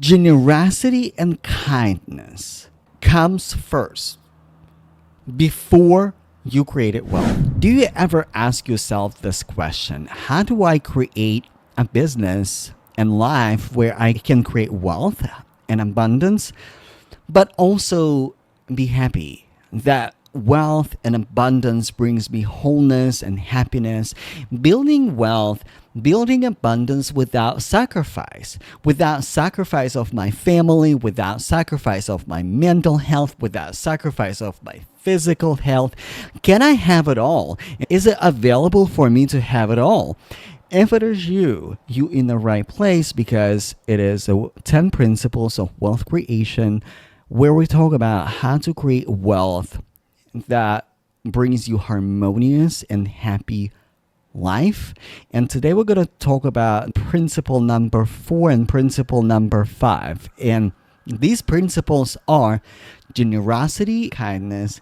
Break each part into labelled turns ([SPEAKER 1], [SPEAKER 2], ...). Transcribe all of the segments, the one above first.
[SPEAKER 1] Generosity and kindness comes first before you create wealth. Do you ever ask yourself this question? How do I create a business and life where I can create wealth and abundance, but also be happy? That wealth and abundance brings me wholeness and happiness. Building wealth, building abundance without sacrifice of my family, without sacrifice of my mental health, without sacrifice of my physical health. Can I have it all? Is it available for me to have it all? If it is you in the right place, because it is the 10 principles of wealth creation, where we talk about how to create wealth that brings you harmonious and happy life. And today we're going to talk about principle number 4 and principle number 5. And these principles are generosity, kindness,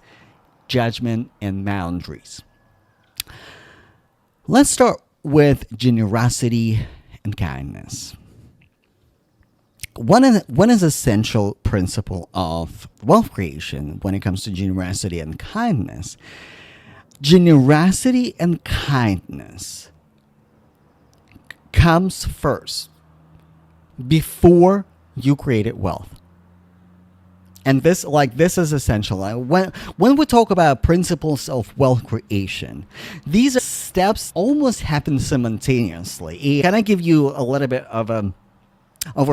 [SPEAKER 1] judgment, and boundaries. Let's start with generosity and kindness. One is essential principle of wealth creation when it comes to generosity and kindness. Generosity and kindness comes first before you create wealth. And this is essential. When we talk about principles of wealth creation, these steps almost happen simultaneously. Can I give you a little bit of a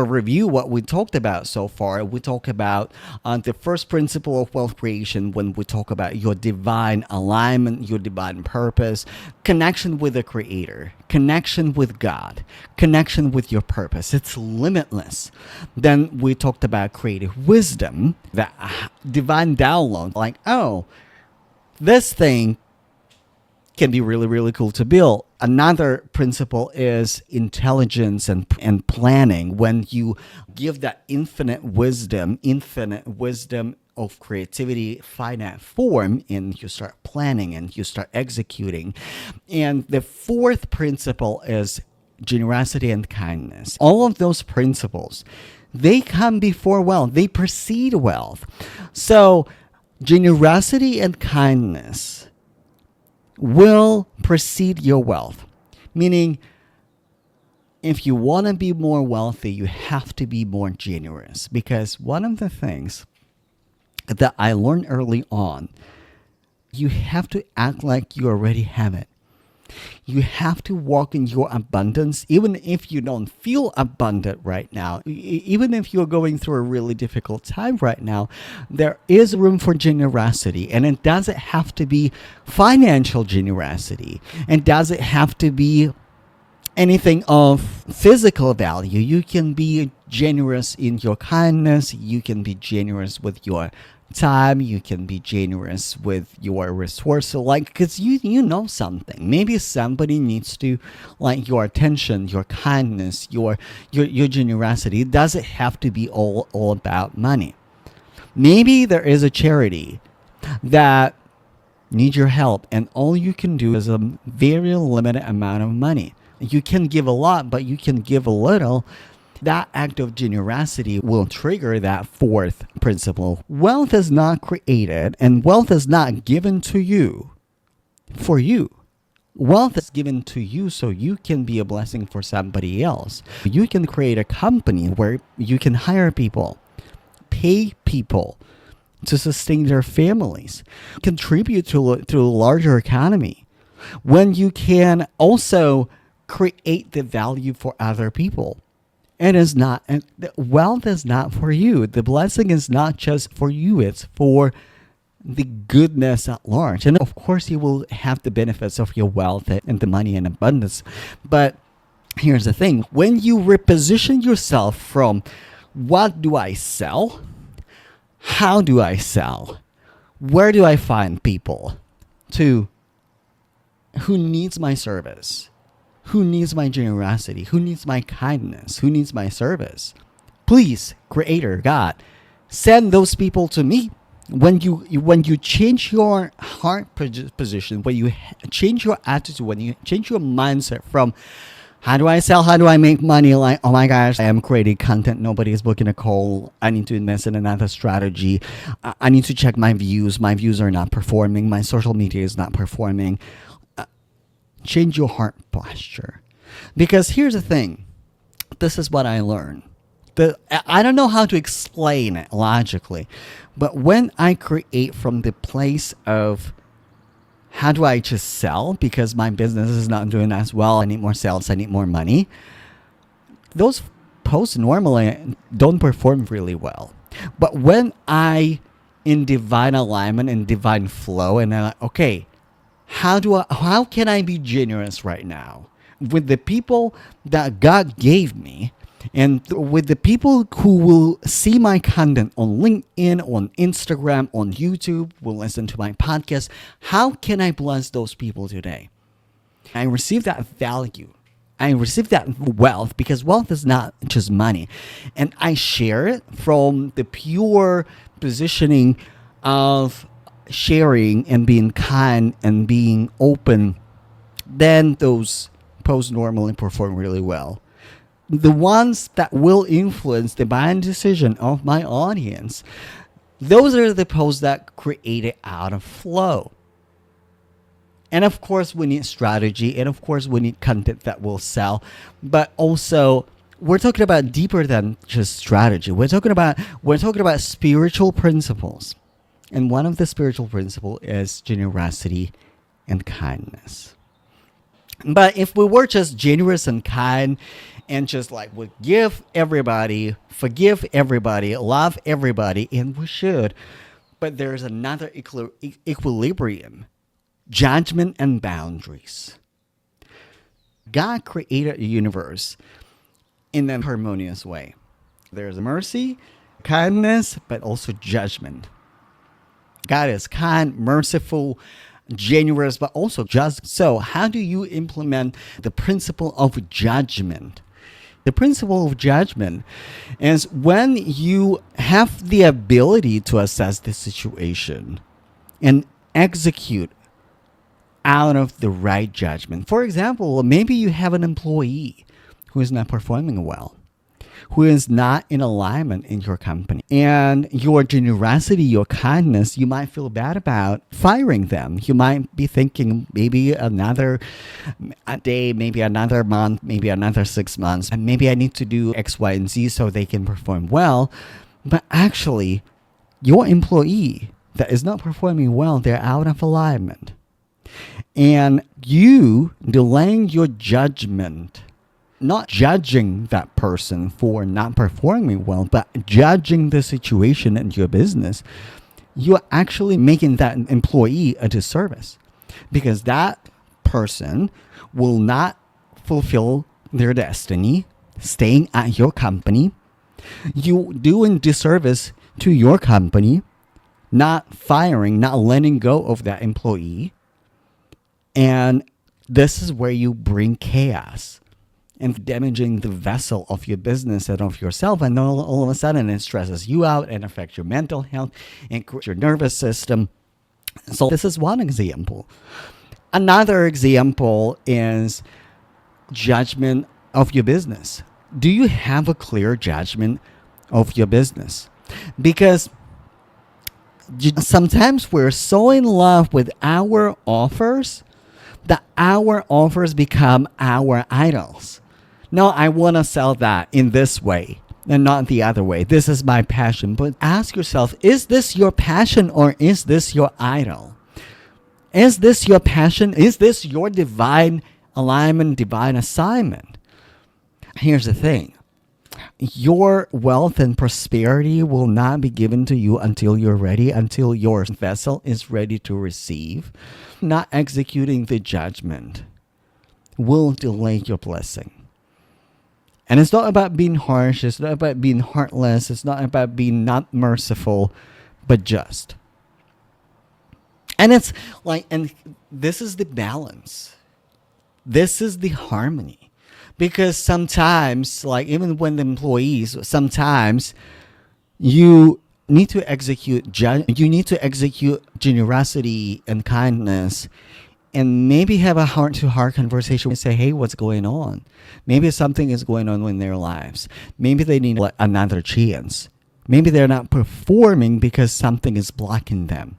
[SPEAKER 1] review what we talked about so far? We talk about the first principle of wealth creation when we talk about your divine alignment, your divine purpose, connection with the Creator, connection with God, connection with your purpose. It's limitless. Then we talked about creative wisdom, that divine download, like, oh, this thing can be really, really cool to build. Another principle is intelligence and planning. When you give that infinite wisdom of creativity, finite form, and you start planning and you start executing. And the fourth principle is generosity and kindness. All of those principles, they come before wealth. They precede wealth. So generosity and kindness will precede your wealth. Meaning, if you want to be more wealthy, you have to be more generous. Because one of the things that I learned early on, you have to act like you already have it. You have to walk in your abundance, even if you don't feel abundant right now. Even if you're going through a really difficult time right now, there is room for generosity. And it doesn't have to be financial generosity. And doesn't have to be anything of physical value. You can be generous in your kindness. You can be generous with your time. You can be generous with your resources, because you know something. Maybe somebody needs to your attention, your kindness, your generosity. It doesn't have to be all about money. Maybe there is a charity that needs your help, and all you can do is a very limited amount of money. You can give a lot, but you can give a little. That act of generosity will trigger that fourth principle. Wealth is not created, and wealth is not given to you for you. Wealth is given to you so you can be a blessing for somebody else. You can create a company where you can hire people, pay people to sustain their families, contribute to a larger economy, when you can also create the value for other people. Wealth is not for you. The blessing is not just for you. It's for the goodness at large. And of course, you will have the benefits of your wealth and the money and abundance. But here's the thing. When you reposition yourself from what do I sell? How do I sell? Where do I find people? To who needs my service? Who needs my generosity? Who needs my kindness? Who needs my service? Please, Creator, God, send those people to me. When you change your heart position, when you change your attitude, when you change your mindset from How do I sell? How do I make money? Like, oh my gosh, I am creating content. Nobody is booking a call. I need to invest in another strategy. I need to check my views. My views are not performing. My social media is not performing. Change your heart posture. Because here's the thing. This is what I learned. I don't know how to explain it logically, but when I create from the place of how do I just sell because my business is not doing as well, I need more sales, I need more money, those posts normally don't perform really well. But when I in divine alignment and divine flow and I'm like, okay, how can I be generous right now with the people that God gave me and with the people who will see my content on LinkedIn, on Instagram, on YouTube, will listen to my podcast? How can I bless those people today? I receive that value. I receive that wealth because wealth is not just money. And I share it from the pure positioning of sharing and being kind and being open. Then those posts normally perform really well. The ones that will influence the buying decision of my audience, those are the posts that create it out of flow. And of course, we need strategy. And of course, we need content that will sell. But also, we're talking about deeper than just strategy. We're talking about spiritual principles. And one of the spiritual principles is generosity and kindness. But if we were just generous and kind and just like would give everybody, forgive everybody, love everybody, and we should, but there's another equilibrium, judgment and boundaries. God created a universe in a harmonious way. There's mercy, kindness, but also judgment. God is kind, merciful, generous, but also just. So how do you implement the principle of judgment? The principle of judgment is when you have the ability to assess the situation and execute out of the right judgment. For example, maybe you have an employee who is not performing well, who is not in alignment in your company. And your generosity, your kindness, you might feel bad about firing them. You might be thinking maybe another day, maybe another month, maybe another 6 months, and maybe I need to do X, Y, and Z so they can perform well. But actually, your employee that is not performing well, they're out of alignment. And you delaying your judgment, not judging that person for not performing well, but judging the situation in your business, you're actually making that employee a disservice because that person will not fulfill their destiny staying at your company. You doing disservice to your company, not firing, not letting go of that employee. And this is where you bring chaos and damaging the vessel of your business and of yourself. And all of a sudden it stresses you out and affects your mental health and your nervous system. So this is one example. Another example is judgment of your business. Do you have a clear judgment of your business? Because sometimes we're so in love with our offers that our offers become our idols. No, I want to sell that in this way and not the other way. This is my passion. But ask yourself, is this your passion or is this your idol? Is this your passion? Is this your divine alignment, divine assignment? Here's the thing. Your wealth and prosperity will not be given to you until you're ready, until your vessel is ready to receive. Not executing the judgment will delay your blessing. And it's not about being harsh. It's not about being heartless. It's not about being not merciful, but just. And it's like, and this is the balance. This is the harmony. Because sometimes, like even when the employees, sometimes you need to execute generosity and kindness and maybe have a heart-to-heart conversation and say, hey, what's going on? Maybe something is going on in their lives. Maybe they need another chance. Maybe they're not performing because something is blocking them.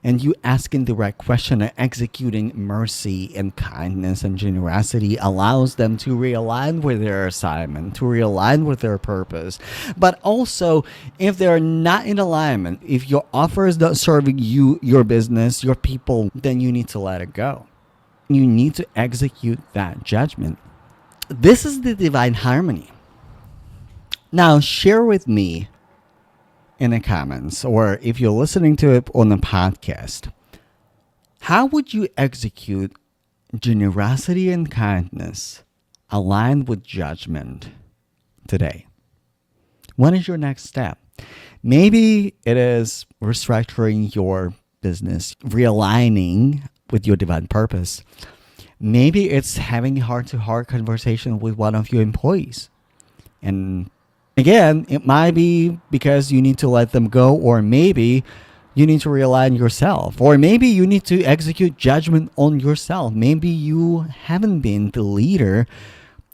[SPEAKER 1] And you asking the right question and executing mercy and kindness and generosity allows them to realign with their assignment, to realign with their purpose. But also, if they're not in alignment, if your offer is not serving you, your business, your people, then you need to let it go. You need to execute that judgment. This is the divine harmony. Now, share with me in the comments, or if you're listening to it on the podcast, how would you execute generosity and kindness aligned with judgment today? What is your next step? Maybe it is restructuring your business, realigning with your divine purpose. Maybe it's having a heart-to-heart conversation with one of your employees. And again, it might be because you need to let them go, or maybe you need to realign yourself, or maybe you need to execute judgment on yourself. Maybe you haven't been the leader,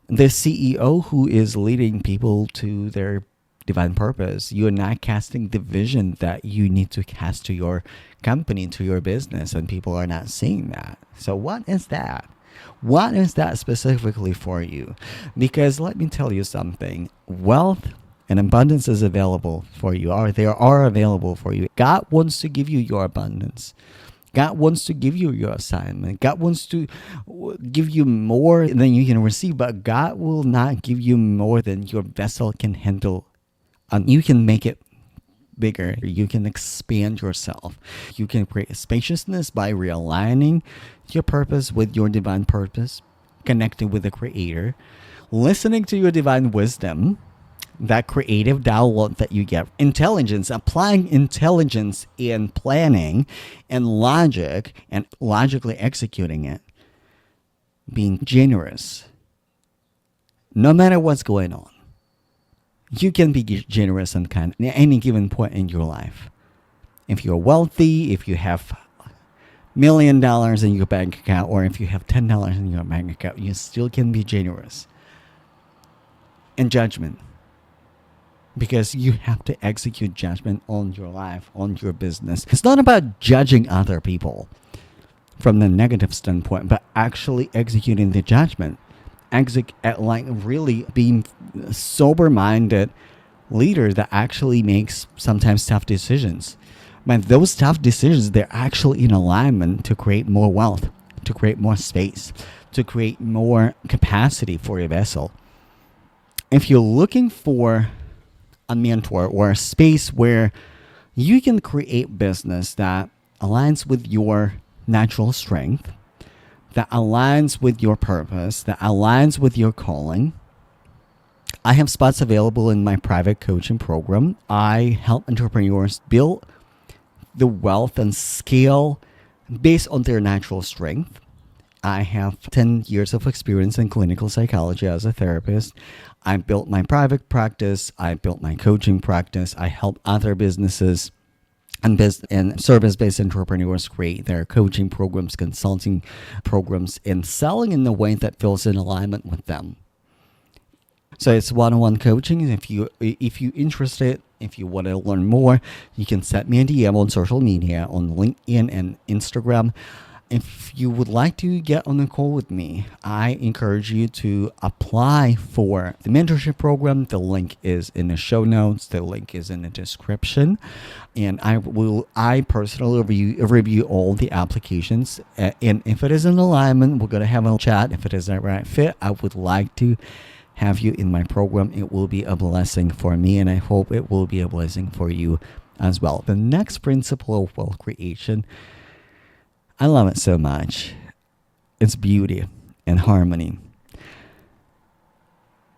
[SPEAKER 1] the CEO who is leading people to their divine purpose. You're not casting the vision that you need to cast to your company, to your business, and people are not seeing that. So what is that? What is that specifically for you? Because let me tell you something. Wealth and abundance is available for you, or they are available for you. God wants to give you your abundance. God wants to give you your assignment. God wants to give you more than you can receive, but God will not give you more than your vessel can handle. And you can make it bigger. You can expand yourself. You can create spaciousness by realigning your purpose with your divine purpose, connecting with the Creator, listening to your divine wisdom, that creative download that you get, intelligence, applying intelligence in planning and logic and logically executing it, being generous. No matter what's going on, you can be generous and kind at any given point in your life. If you're wealthy, if you have $1 million in your bank account, or if you have $10 in your bank account, you still can be generous. And judgment. Because you have to execute judgment on your life, on your business. It's not about judging other people from the negative standpoint, but actually executing the judgment. Like really being sober-minded leader that actually makes sometimes tough decisions. But those tough decisions, they're actually in alignment to create more wealth, to create more space, to create more capacity for your vessel. If you're looking for a mentor or a space where you can create business that aligns with your natural strength, that aligns with your purpose, that aligns with your calling, I have spots available in my private coaching program. I help entrepreneurs build the wealth and scale based on their natural strength. I have 10 years of experience in clinical psychology as a therapist. I built my private practice. I built my coaching practice. I help other businesses and service-based entrepreneurs create their coaching programs, consulting programs, and selling in a way that feels in alignment with them. So it's one-on-one coaching. If you're interested, if you want to learn more, you can send me a DM on social media, on LinkedIn and Instagram. If you would like to get on a call with me, I encourage you to apply for the mentorship program. The link is in the show notes. The link is in the description. And I personally review all the applications. And if it is in alignment, we're going to have a chat. If it is the right fit, I would like to have you in my program. It will be a blessing for me, and I hope it will be a blessing for you as well. The next principle of wealth creation, I love it so much. It's beauty and harmony.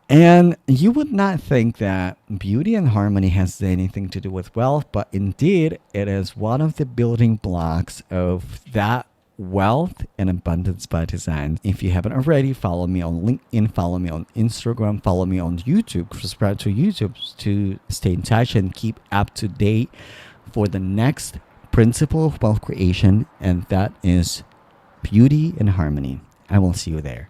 [SPEAKER 1] And you would not think that beauty and harmony has anything to do with wealth, but indeed it is one of the building blocks of that wealth and abundance by design. If you haven't already, follow me on LinkedIn, follow me on Instagram, follow me on YouTube, subscribe to YouTube to stay in touch and keep up to date for the next principle of wealth creation, and that is beauty and harmony. I will see you there.